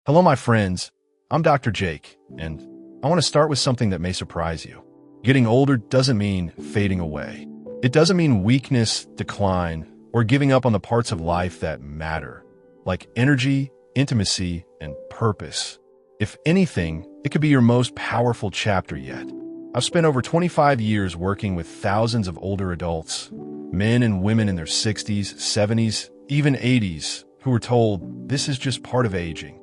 Hello, my friends. I'm Dr. Jake, and I want to start with something that may surprise you. Getting older doesn't mean fading away. It doesn't mean weakness, decline, or giving up on the parts of life that matter, like energy, intimacy, and purpose. If anything, it could be your most powerful chapter yet. I've spent over 25 years working with thousands of older adults, men and women in their 60s, 70s, even 80s, who were told this is just part of aging.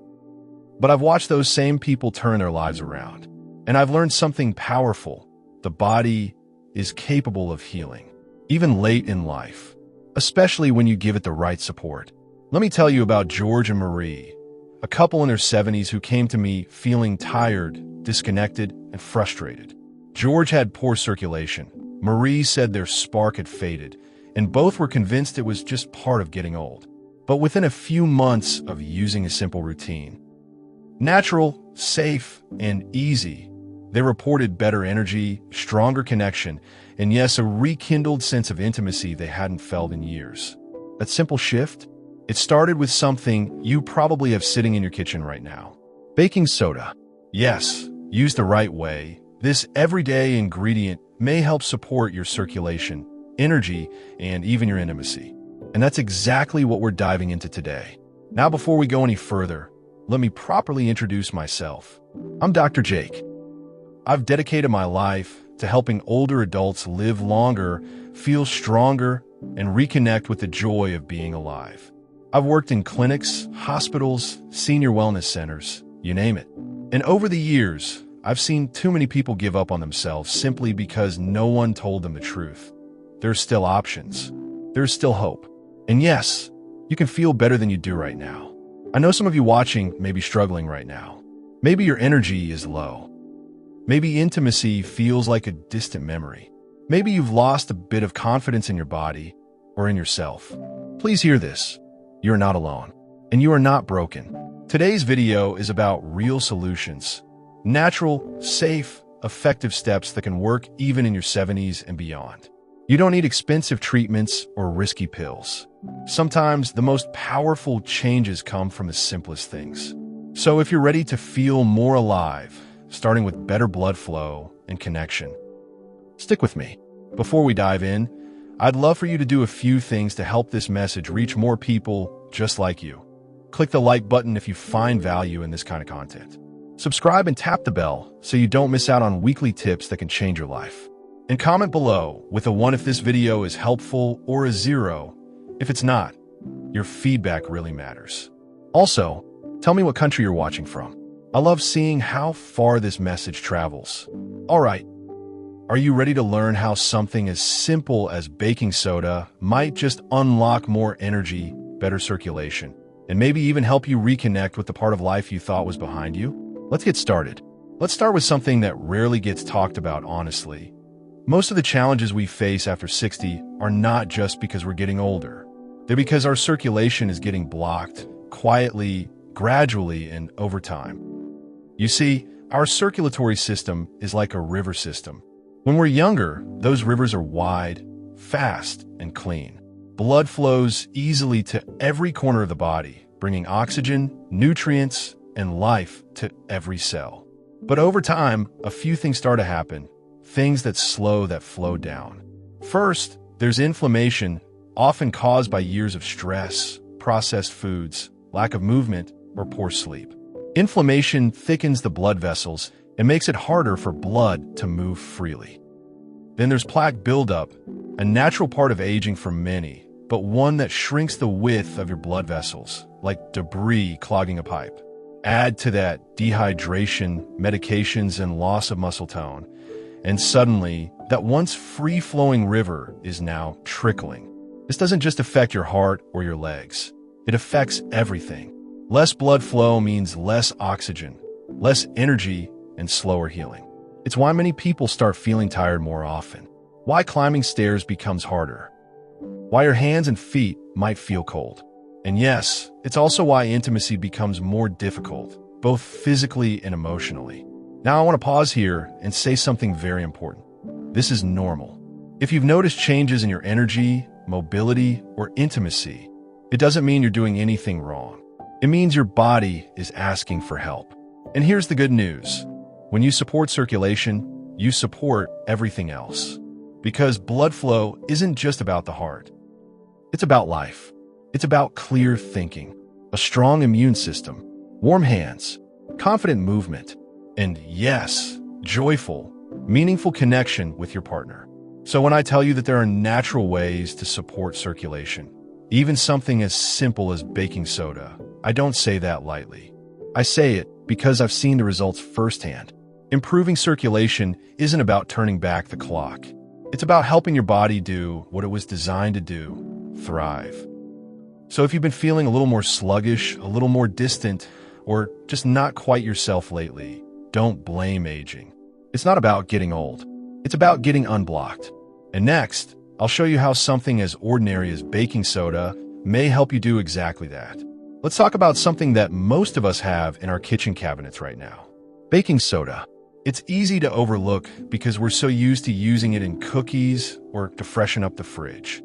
But I've watched those same people turn their lives around, and I've learned something powerful. The body is capable of healing, even late in life, especially when you give it the right support. Let me tell you about George and Marie, a couple in their 70s who came to me feeling tired, disconnected, and frustrated. George had poor circulation. Marie said their spark had faded, and both were convinced it was just part of getting old. But within a few months of using a simple routine, natural, safe, and easy, they reported better energy, stronger connection, and yes, a rekindled sense of intimacy they hadn't felt in years. That simple shift? It started with something you probably have sitting in your kitchen right now. Baking soda. Yes, used the right way, this everyday ingredient may help support your circulation, energy, and even your intimacy. And that's exactly what we're diving into today. Now, before we go any further, let me properly introduce myself. I'm Dr. Jake. I've dedicated my life to helping older adults live longer, feel stronger, and reconnect with the joy of being alive. I've worked in clinics, hospitals, senior wellness centers, you name it. And over the years, I've seen too many people give up on themselves simply because no one told them the truth. There's still options. There's still hope. And yes, you can feel better than you do right now. I know some of you watching may be struggling right now. Maybe your energy is low. Maybe intimacy feels like a distant memory. Maybe you've lost a bit of confidence in your body or in yourself. Please hear this. You're not alone, and you are not broken. Today's video is about real solutions. Natural, safe, effective steps that can work even in your 70s and beyond. You don't need expensive treatments or risky pills. Sometimes the most powerful changes come from the simplest things. So if you're ready to feel more alive, starting with better blood flow and connection, stick with me. Before we dive in, I'd love for you to do a few things to help this message reach more people just like you. Click the like button if you find value in this kind of content. Subscribe and tap the bell so you don't miss out on weekly tips that can change your life. And comment below with a 1 if this video is helpful or a 0 if it's not. Your feedback really matters. Also, tell me what country you're watching from. I love seeing how far this message travels. All right, are you ready to learn how something as simple as baking soda might just unlock more energy, better circulation, and maybe even help you reconnect with the part of life you thought was behind you? Let's get started. Let's start with something that rarely gets talked about honestly. Most of the challenges we face after 60 are not just because we're getting older. They're because our circulation is getting blocked, quietly, gradually, and over time. You see, our circulatory system is like a river system. When we're younger, those rivers are wide, fast, and clean. Blood flows easily to every corner of the body, bringing oxygen, nutrients, and life to every cell. But over time, a few things start to happen. Things that slow that flow down. First, there's inflammation, often caused by years of stress, processed foods, lack of movement, or poor sleep. Inflammation thickens the blood vessels and makes it harder for blood to move freely. Then there's plaque buildup, a natural part of aging for many, but one that shrinks the width of your blood vessels, like debris clogging a pipe. Add to that dehydration, medications, and loss of muscle tone, and suddenly, that once free-flowing river is now trickling. This doesn't just affect your heart or your legs. It affects everything. Less blood flow means less oxygen, less energy, and slower healing. It's why many people start feeling tired more often. Why climbing stairs becomes harder. Why your hands and feet might feel cold. And yes, it's also why intimacy becomes more difficult, both physically and emotionally. Now I want to pause here and say something very important. This is normal. If you've noticed changes in your energy, mobility, or intimacy, it doesn't mean you're doing anything wrong. It means your body is asking for help. And here's the good news. When you support circulation, you support everything else. Because blood flow isn't just about the heart. It's about life. It's about clear thinking, a strong immune system, warm hands, confident movement, and yes, joyful, meaningful connection with your partner. So when I tell you that there are natural ways to support circulation, even something as simple as baking soda, I don't say that lightly. I say it because I've seen the results firsthand. Improving circulation isn't about turning back the clock. It's about helping your body do what it was designed to do, thrive. So if you've been feeling a little more sluggish, a little more distant, or just not quite yourself lately, don't blame aging. It's not about getting old. It's about getting unblocked. And next, I'll show you how something as ordinary as baking soda may help you do exactly that. Let's talk about something that most of us have in our kitchen cabinets right now. Baking soda. It's easy to overlook because we're so used to using it in cookies or to freshen up the fridge.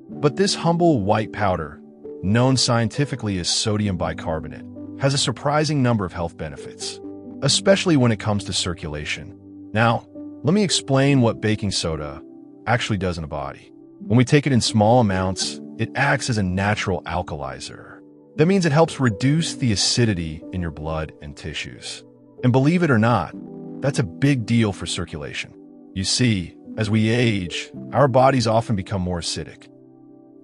But this humble white powder, known scientifically as sodium bicarbonate, has a surprising number of health benefits, especially when it comes to circulation. Now, let me explain what baking soda actually does in the body. When we take it in small amounts, it acts as a natural alkalizer. That means it helps reduce the acidity in your blood and tissues. And believe it or not, that's a big deal for circulation. You see, as we age, our bodies often become more acidic.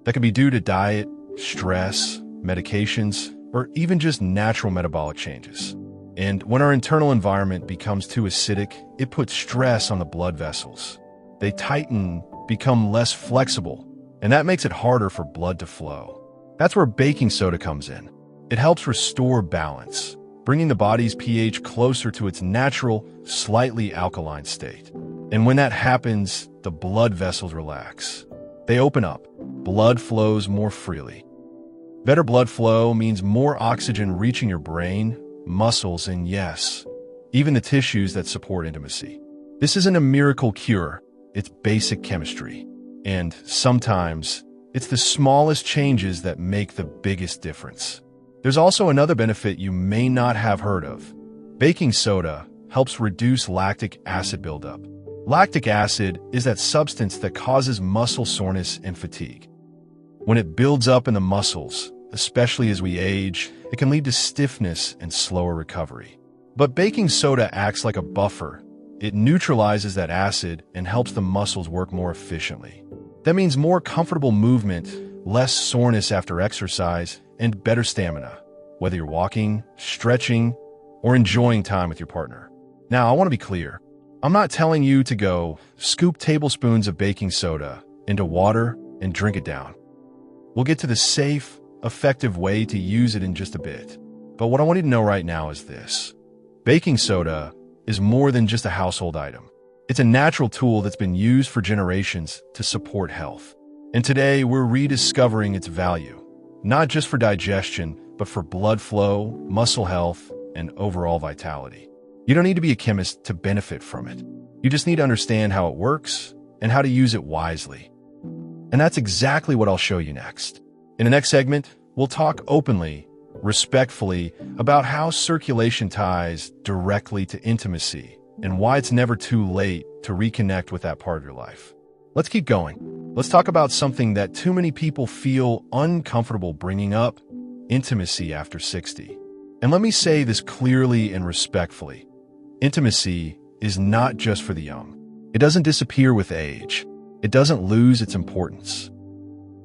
That can be due to diet, stress, medications, or even just natural metabolic changes. And when our internal environment becomes too acidic, it puts stress on the blood vessels. They tighten, become less flexible, and that makes it harder for blood to flow. That's where baking soda comes in. It helps restore balance, bringing the body's pH closer to its natural, slightly alkaline state. And when that happens, the blood vessels relax. They open up. Blood flows more freely. Better blood flow means more oxygen reaching your brain, muscles, and yes, even the tissues that support intimacy. This isn't a miracle cure. It's basic chemistry. And sometimes, it's the smallest changes that make the biggest difference. There's also another benefit you may not have heard of. Baking soda helps reduce lactic acid buildup. Lactic acid is that substance that causes muscle soreness and fatigue. When it builds up in the muscles, especially as we age, it can lead to stiffness and slower recovery. But baking soda acts like a buffer. It neutralizes that acid and helps the muscles work more efficiently. That means more comfortable movement, less soreness after exercise, and better stamina, whether you're walking, stretching, or enjoying time with your partner. Now, I want to be clear. I'm not telling you to go scoop tablespoons of baking soda into water and drink it down. We'll get to the safe, effective way to use it in just a bit. But what I want you to know right now is this. Baking soda is more than just a household item. It's a natural tool that's been used for generations to support health. And today, we're rediscovering its value, not just for digestion, but for blood flow, muscle health, and overall vitality. You don't need to be a chemist to benefit from it. You just need to understand how it works and how to use it wisely. And that's exactly what I'll show you next. In the next segment, we'll talk openly, respectfully, about how circulation ties directly to intimacy and why it's never too late to reconnect with that part of your life. Let's keep going. Let's talk about something that too many people feel uncomfortable bringing up: intimacy after 60. And let me say this clearly and respectfully. Intimacy is not just for the young. It doesn't disappear with age. It doesn't lose its importance.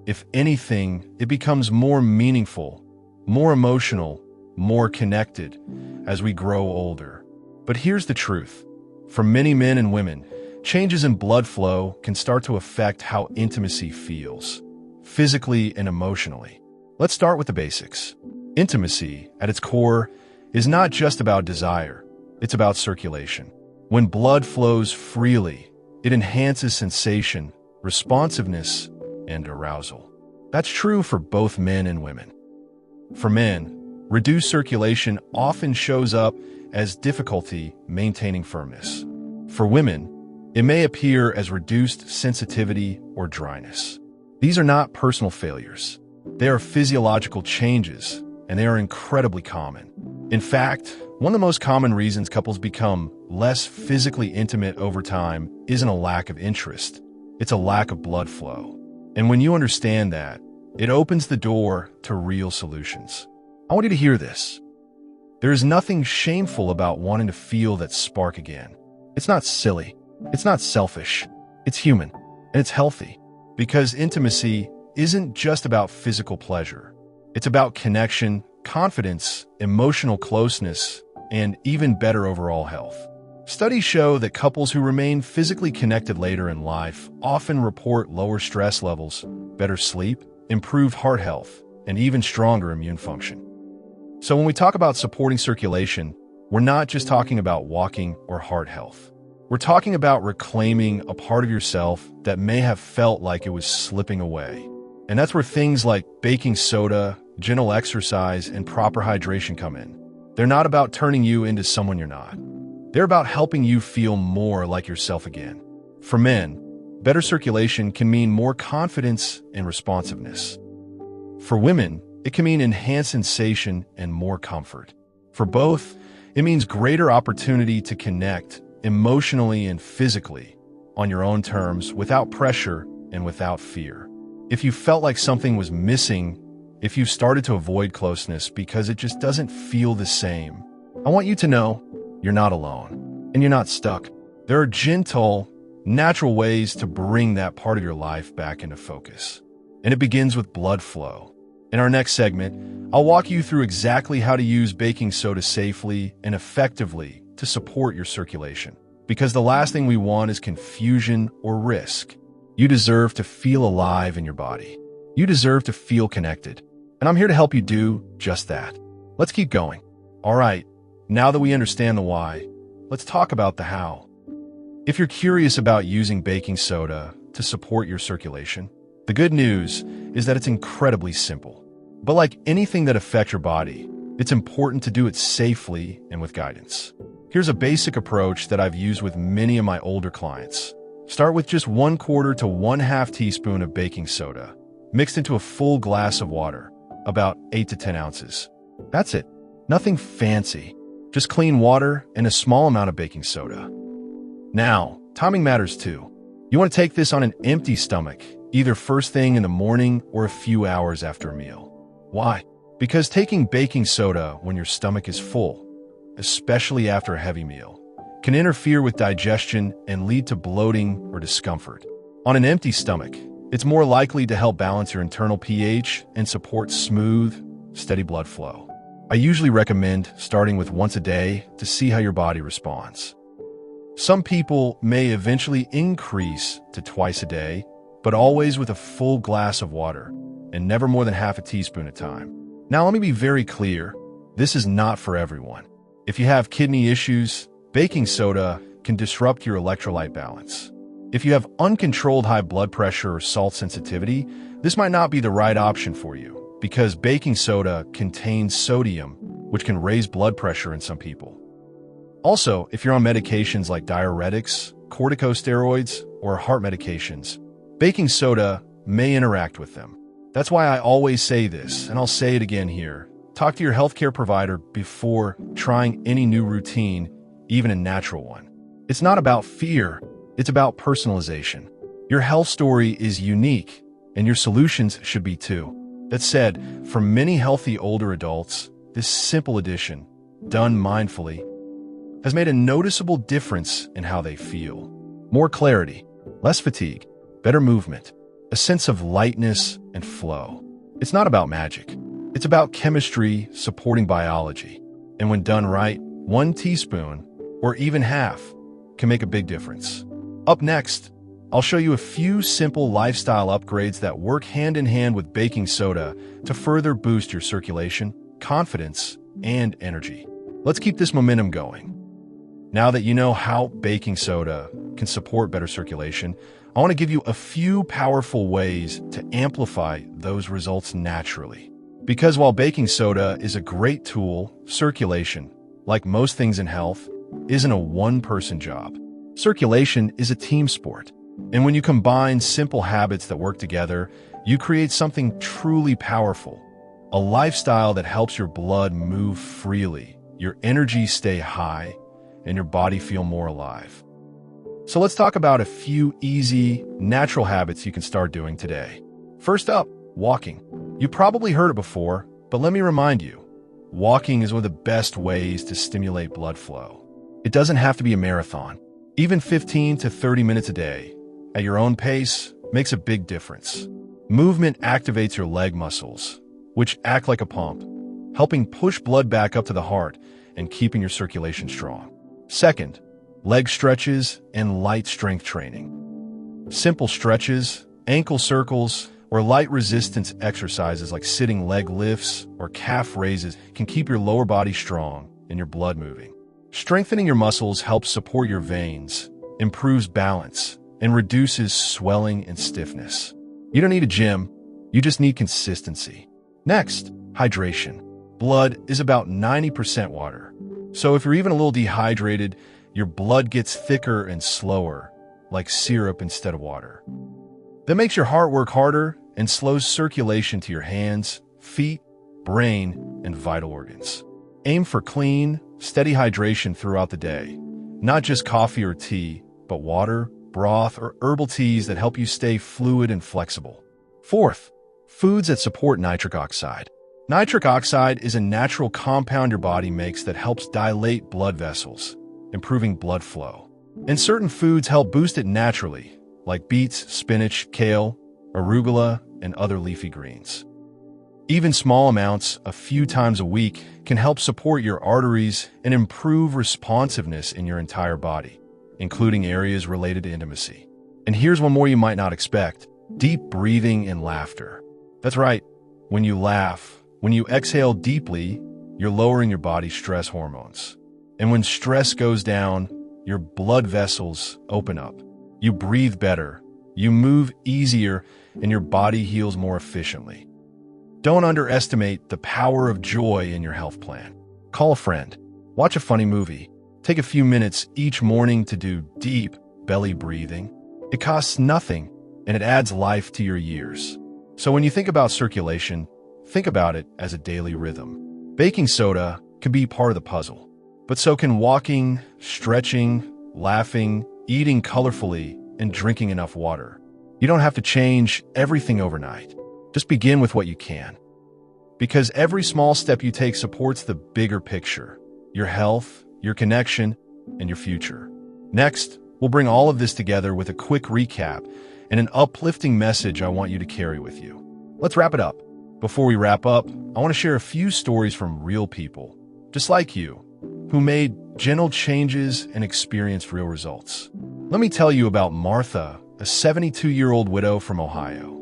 If anything, it becomes more meaningful, more emotional, more connected as we grow older. But here's the truth. For many men and women, changes in blood flow can start to affect how intimacy feels, physically and emotionally. Let's start with the basics. Intimacy, at its core, is not just about desire. It's about circulation. When blood flows freely, it enhances sensation, responsiveness, and arousal. That's true for both men and women. For men, reduced circulation often shows up as difficulty maintaining firmness. For women, it may appear as reduced sensitivity or dryness. These are not personal failures. They are physiological changes and they are incredibly common. In fact, one of the most common reasons couples become less physically intimate over time isn't a lack of interest. It's a lack of blood flow. And when you understand that, it opens the door to real solutions. I want you to hear this. There is nothing shameful about wanting to feel that spark again. It's not silly. It's not selfish. It's human. And it's healthy. Because intimacy isn't just about physical pleasure. It's about connection, confidence, emotional closeness, and even better overall health. Studies show that couples who remain physically connected later in life often report lower stress levels, better sleep, improved heart health, and even stronger immune function. So when we talk about supporting circulation, we're not just talking about walking or heart health. We're talking about reclaiming a part of yourself that may have felt like it was slipping away. And that's where things like baking soda, gentle exercise, and proper hydration come in. They're not about turning you into someone you're not. They're about helping you feel more like yourself again. For men, better circulation can mean more confidence and responsiveness. For women, it can mean enhanced sensation and more comfort. For both, it means greater opportunity to connect emotionally and physically on your own terms without pressure and without fear. If you felt like something was missing, if you've started to avoid closeness because it just doesn't feel the same, I want you to know you're not alone and you're not stuck. There are gentle, natural ways to bring that part of your life back into focus. And it begins with blood flow. In our next segment, I'll walk you through exactly how to use baking soda safely and effectively to support your circulation. Because the last thing we want is confusion or risk. You deserve to feel alive in your body. You deserve to feel connected. And I'm here to help you do just that. Let's keep going. All right, now that we understand the why, let's talk about the how. If you're curious about using baking soda to support your circulation, the good news is that it's incredibly simple. But like anything that affects your body, it's important to do it safely and with guidance. Here's a basic approach that I've used with many of my older clients. Start with just 1/4 to 1/2 teaspoon of baking soda, mixed into a full glass of water, about 8 to 10 ounces. That's it. Nothing fancy. Just clean water and a small amount of baking soda. Now, timing matters too. You want to take this on an empty stomach, either first thing in the morning or a few hours after a meal. Why? Because taking baking soda when your stomach is full, especially after a heavy meal, can interfere with digestion and lead to bloating or discomfort. On an empty stomach, it's more likely to help balance your internal pH and support smooth, steady blood flow. I usually recommend starting with once a day to see how your body responds. Some people may eventually increase to twice a day, but always with a full glass of water and never more than 1/2 teaspoon at a time. Now, let me be very clear. This is not for everyone. If you have kidney issues, baking soda can disrupt your electrolyte balance. If you have uncontrolled high blood pressure or salt sensitivity, this might not be the right option for you because baking soda contains sodium, which can raise blood pressure in some people. Also, if you're on medications like diuretics, corticosteroids, or heart medications, baking soda may interact with them. That's why I always say this, and I'll say it again here. Talk to your healthcare provider before trying any new routine, even a natural one. It's not about fear, it's about personalization. Your health story is unique, and your solutions should be too. That said, for many healthy older adults, this simple addition, done mindfully, has made a noticeable difference in how they feel. More clarity, less fatigue, better movement, a sense of lightness and flow. It's not about magic. It's about chemistry supporting biology. And when done right, 1 teaspoon, or even 1/2, can make a big difference. Up next, I'll show you a few simple lifestyle upgrades that work hand in hand with baking soda to further boost your circulation, confidence, and energy. Let's keep this momentum going. Now that you know how baking soda can support better circulation, I want to give you a few powerful ways to amplify those results naturally. Because while baking soda is a great tool, circulation, like most things in health, isn't a one-person job. Circulation is a team sport. And when you combine simple habits that work together, you create something truly powerful, a lifestyle that helps your blood move freely, your energy stay high, and your body feel more alive. So let's talk about a few easy, natural habits you can start doing today. First up, walking. You probably heard it before, but let me remind you, walking is one of the best ways to stimulate blood flow. It doesn't have to be a marathon. Even 15 to 30 minutes a day, at your own pace, makes a big difference. Movement activates your leg muscles, which act like a pump, helping push blood back up to the heart and keeping your circulation strong. Second, leg stretches and light strength training. Simple stretches, ankle circles, or light resistance exercises like sitting leg lifts or calf raises can keep your lower body strong and your blood moving. Strengthening your muscles helps support your veins, improves balance, and reduces swelling and stiffness. You don't need a gym, you just need consistency. Next, hydration. Blood is about 90% water. So if you're even a little dehydrated, your blood gets thicker and slower, like syrup instead of water. That makes your heart work harder and slows circulation to your hands, feet, brain, and vital organs. Aim for clean, steady hydration throughout the day. Not just coffee or tea, but water, broth, or herbal teas that help you stay fluid and flexible. Fourth, foods that support nitric oxide. Nitric oxide is a natural compound your body makes that helps dilate blood vessels, improving blood flow. And certain foods help boost it naturally, like beets, spinach, kale, arugula, and other leafy greens. Even small amounts, a few times a week, can help support your arteries and improve responsiveness in your entire body, including areas related to intimacy. And here's one more you might not expect: deep breathing and laughter. That's right, when you laugh, when you exhale deeply, you're lowering your body's stress hormones. And when stress goes down, your blood vessels open up. You breathe better, you move easier, and your body heals more efficiently. Don't underestimate the power of joy in your health plan. Call a friend, watch a funny movie, take a few minutes each morning to do deep belly breathing. It costs nothing, and it adds life to your years. So when you think about circulation, think about it as a daily rhythm. Baking soda can be part of the puzzle, but so can walking, stretching, laughing, eating colorfully, and drinking enough water. You don't have to change everything overnight. Just begin with what you can. Because every small step you take supports the bigger picture: your health, your connection, and your future. Next, we'll bring all of this together with a quick recap and an uplifting message I want you to carry with you. Let's wrap it up. Before we wrap up, I want to share a few stories from real people, just like you, who made gentle changes and experienced real results. Let me tell you about Martha, a 72-year-old widow from Ohio.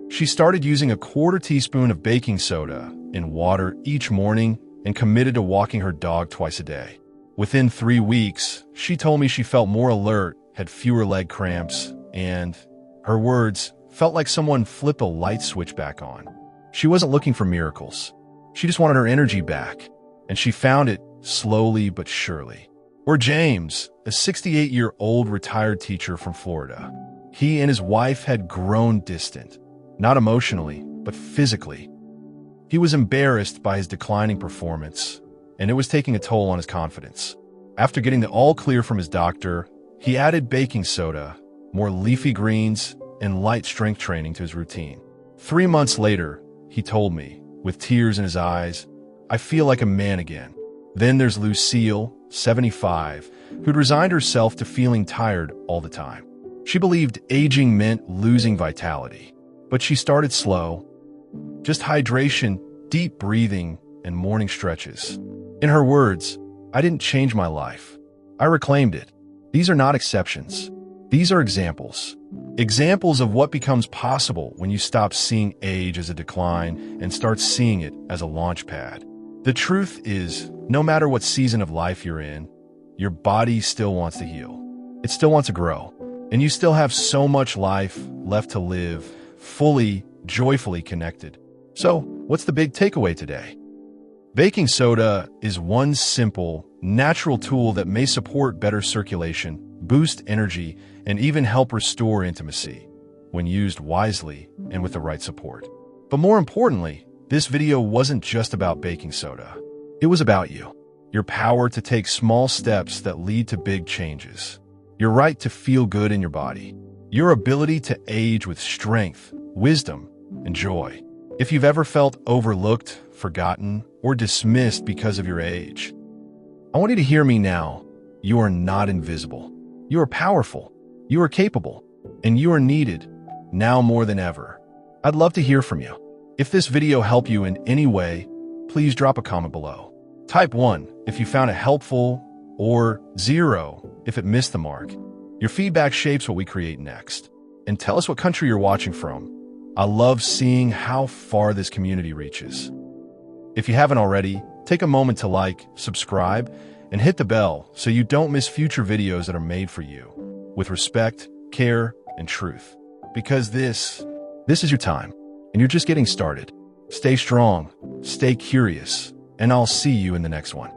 She started using a quarter teaspoon of baking soda in water each morning and committed to walking her dog twice a day. Within 3 weeks, she told me she felt more alert, had fewer leg cramps, and, her words, felt like someone flipped a light switch back on. She wasn't looking for miracles. She just wanted her energy back, and she found it slowly but surely. Or James, a 68-year-old retired teacher from Florida. He and his wife had grown distant. Not emotionally, but physically. He was embarrassed by his declining performance, and it was taking a toll on his confidence. After getting the all clear from his doctor, he added baking soda, more leafy greens, and light strength training to his routine. 3 months later, he told me, with tears in his eyes, "I feel like a man again." Then there's Lucille, 75, who'd resigned herself to feeling tired all the time. She believed aging meant losing vitality. But she started slow, just hydration, deep breathing, and morning stretches. In her words, "I didn't change my life. I reclaimed it." These are not exceptions. These are examples. Examples of what becomes possible when you stop seeing age as a decline and start seeing it as a launch pad. The truth is, no matter what season of life you're in, your body still wants to heal. It still wants to grow. And you still have so much life left to live, fully, joyfully connected. So, what's the big takeaway today? Baking soda is one simple, natural tool that may support better circulation, boost energy, and even help restore intimacy when used wisely and with the right support. But more importantly, This video wasn't just about baking soda. It was about you. Your power to take small steps that lead to big changes. Your right to feel good in your body. Your ability to age with strength, wisdom, and joy. If you've ever felt overlooked, forgotten, or dismissed because of your age, I want you to hear me now. You are not invisible. You are powerful. You are capable. And you are needed, now more than ever. I'd love to hear from you. If this video helped you in any way, please drop a comment below. Type 1 if you found it helpful, or 0 if it missed the mark. Your feedback shapes what we create next. And tell us what country you're watching from. I love seeing how far this community reaches. If you haven't already, take a moment to like, subscribe, and hit the bell so you don't miss future videos that are made for you, with respect, care, and truth. Because this is your time, and you're just getting started. Stay strong, stay curious, and I'll see you in the next one.